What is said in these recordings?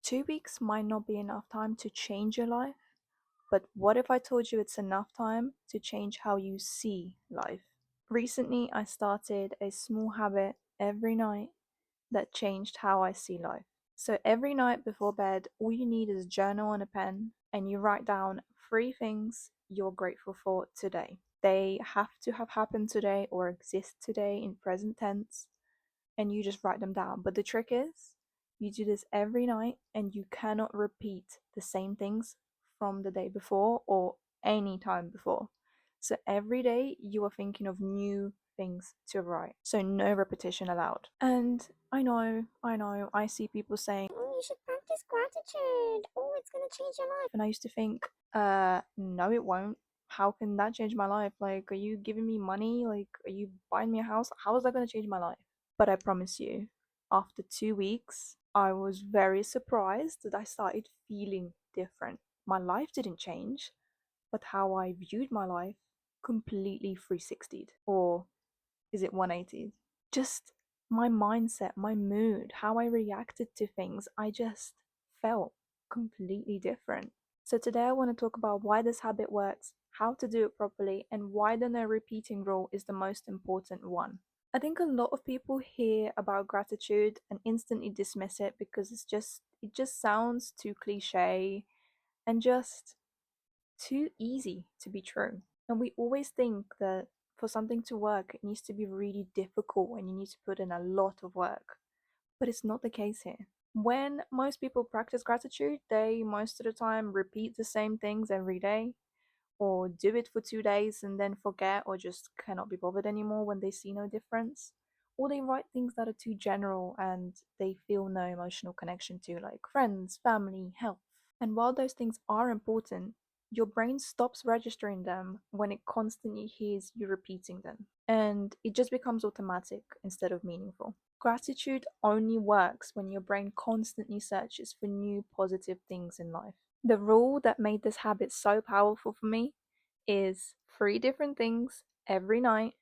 2 weeks might not be enough time to change your life, but what if I told you it's enough time to change how you see life? Recently, I started a small habit every night that changed how I see life. So every night before bed, all you need is a journal and a pen, and you write down three things you're grateful for today. They have to have happened today or exist today in present tense, and you just write them down. But the trick is, you do this every night and you cannot repeat the same things from the day before or any time before. So every day you are thinking of new things to write. So no repetition allowed. And I see people saying, Oh, you should practice gratitude. Oh, it's gonna change your life. and I used to think, no, it won't. How can that change my life? Like, are you giving me money? Like, are you buying me a house? How is that going to change my life? But I promise you, after 2 weeks, I was very surprised that I started feeling different. My life didn't change, but how I viewed my life completely 360'd. Or is it 180'd? Just my mindset, my mood, how I reacted to things, I just felt completely different. So today I want to talk about why this habit works, how to do it properly, and why the no repeating rule is the most important one. I think a lot of people hear about gratitude and instantly dismiss it because it just sounds too cliche and just too easy to be true. And we always think that for something to work, it needs to be really difficult and you need to put in a lot of work. But it's not the case here. When most people practice gratitude, they most of the time repeat the same things every day or do it for 2 days and then forget or just cannot be bothered anymore when they see no difference. Or they write things that are too general and they feel no emotional connection to, like friends, family, health. And while those things are important, your brain stops registering them when it constantly hears you repeating them. And it just becomes automatic instead of meaningful. Gratitude only works when your brain constantly searches for new positive things in life. The rule that made this habit so powerful for me is three different things every night,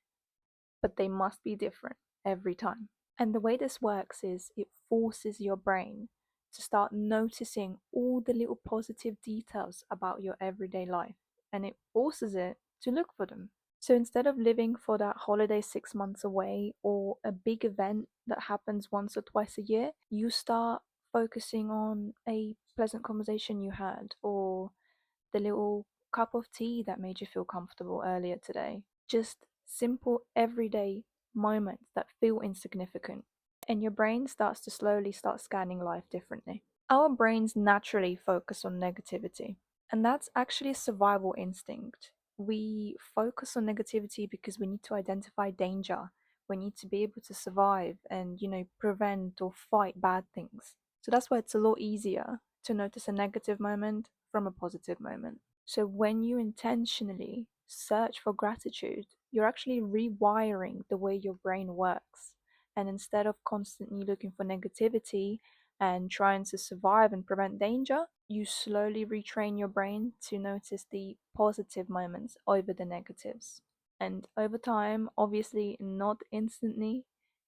but they must be different every time. And the way this works is it forces your brain to start noticing all the little positive details about your everyday life, and it forces it to look for them. So instead of living for that holiday 6 months away or a big event that happens once or twice a year, you start focusing on a pleasant conversation you had or the little cup of tea that made you feel comfortable earlier today. Just simple everyday moments that feel insignificant. And your brain starts to slowly start scanning life differently. Our brains naturally focus on negativity, and that's actually a survival instinct. We focus on negativity because we need to identify danger. We need to be able to survive and, prevent or fight bad things. So that's why it's a lot easier to notice a negative moment from a positive moment. So when you intentionally search for gratitude, you're actually rewiring the way your brain works. And instead of constantly looking for negativity and trying to survive and prevent danger, you slowly retrain your brain to notice the positive moments over the negatives. And over time, obviously not instantly,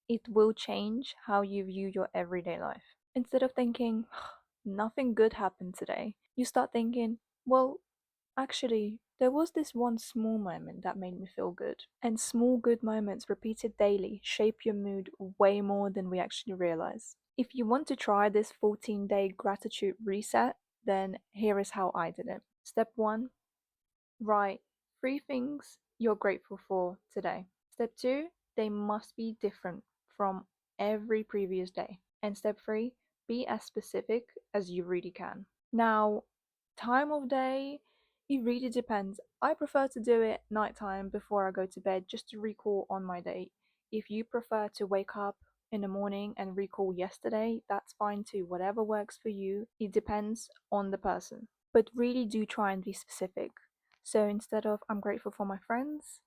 it will change how you view your everyday life. Instead of thinking, nothing good happened today, you start thinking, well, actually, there was this one small moment that made me feel good. And small good moments repeated daily shape your mood way more than we actually realize. If you want to try this 14-day gratitude reset, then here is how I did it. Step one, write three things you're grateful for today. Step two, they must be different from every previous day. And step three, be as specific as you really can. Now, time of day, it really depends. I prefer to do it nighttime before I go to bed just to recall on my day. If you prefer to wake up in the morning and recall yesterday, that's fine too. Whatever works for you, it depends on the person. But really do try and be specific. So instead of I'm grateful for my friends,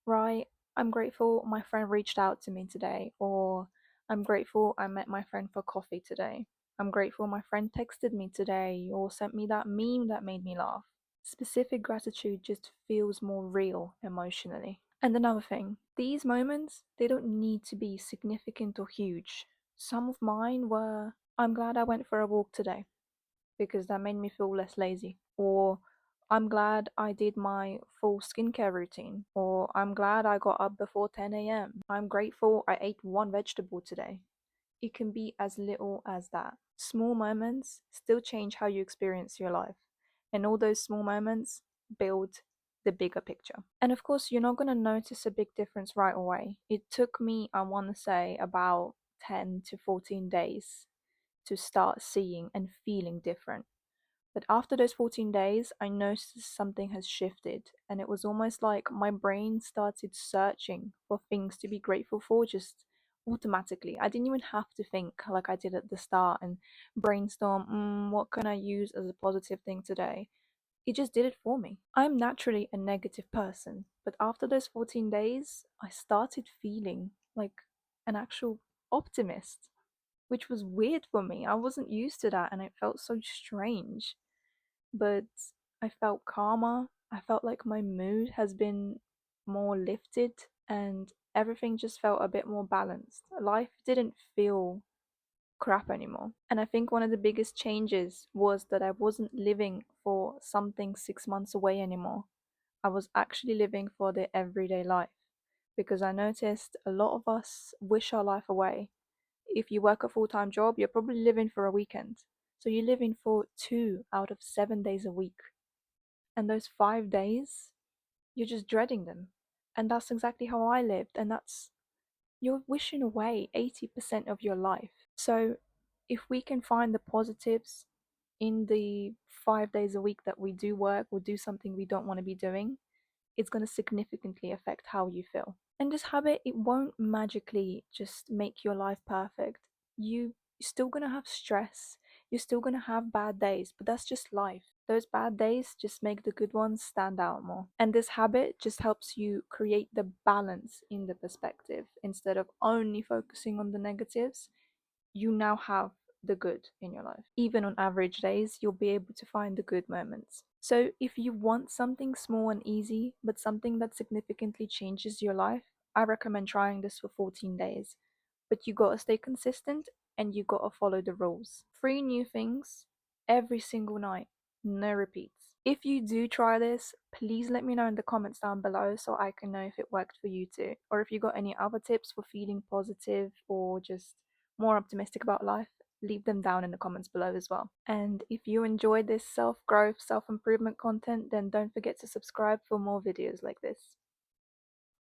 right? I'm grateful my friend reached out to me today, or I'm grateful I met my friend for coffee today. I'm grateful my friend texted me today or sent me that meme that made me laugh. Specific gratitude just feels more real emotionally. And another thing, these moments, they don't need to be significant or huge. Some of mine were I'm glad I went for a walk today because that made me feel less lazy. Or I'm glad I did my full skincare routine. Or I'm glad I got up before 10 a.m. I'm grateful I ate one vegetable today. It can be as little as that. Small moments still change how you experience your life. And all those small moments build the bigger picture. And of course, you're not going to notice a big difference right away. It took me, I want to say, about 10 to 14 days to start seeing and feeling different. But after those 14 days, I noticed something has shifted, and it was almost like my brain started searching for things to be grateful for just automatically. I didn't even have to think like I did at the start and brainstorm, what can I use as a positive thing today? It just did it for me. I'm naturally a negative person, but after those 14 days, I started feeling like an actual optimist, which was weird for me. I wasn't used to that and it felt so strange. But I felt calmer. I felt like my mood has been more lifted and everything just felt a bit more balanced. Life didn't feel crap anymore. And I think one of the biggest changes was that I wasn't living for something 6 months away anymore. I was actually living for the everyday life because I noticed a lot of us wish our life away. If you work a full time job, you're probably living for a weekend. So you're living for 2 out of 7 days a week. And those 5 days, you're just dreading them. And that's exactly how I lived. And that's, you're wishing away 80% of your life. So if we can find the positives in the 5 days a week that we do work or do something we don't want to be doing, it's going to significantly affect how you feel. And this habit, it won't magically just make your life perfect. You're still going to have stress. You're still going to have bad days, but that's just life. Those bad days just make the good ones stand out more. And this habit just helps you create the balance in the perspective. Instead of only focusing on the negatives, you now have the good in your life. Even on average days, you'll be able to find the good moments. So, if you want something small and easy, but something that significantly changes your life, I recommend trying this for 14 days. But you gotta stay consistent and you gotta follow the rules. 3 new things every single night, no repeats. If you do try this, please let me know in the comments down below so I can know if it worked for you too. Or if you got any other tips for feeling positive or just more optimistic about life, leave them down in the comments below as well. And if you enjoyed this self growth, self improvement content, then don't forget to subscribe for more videos like this.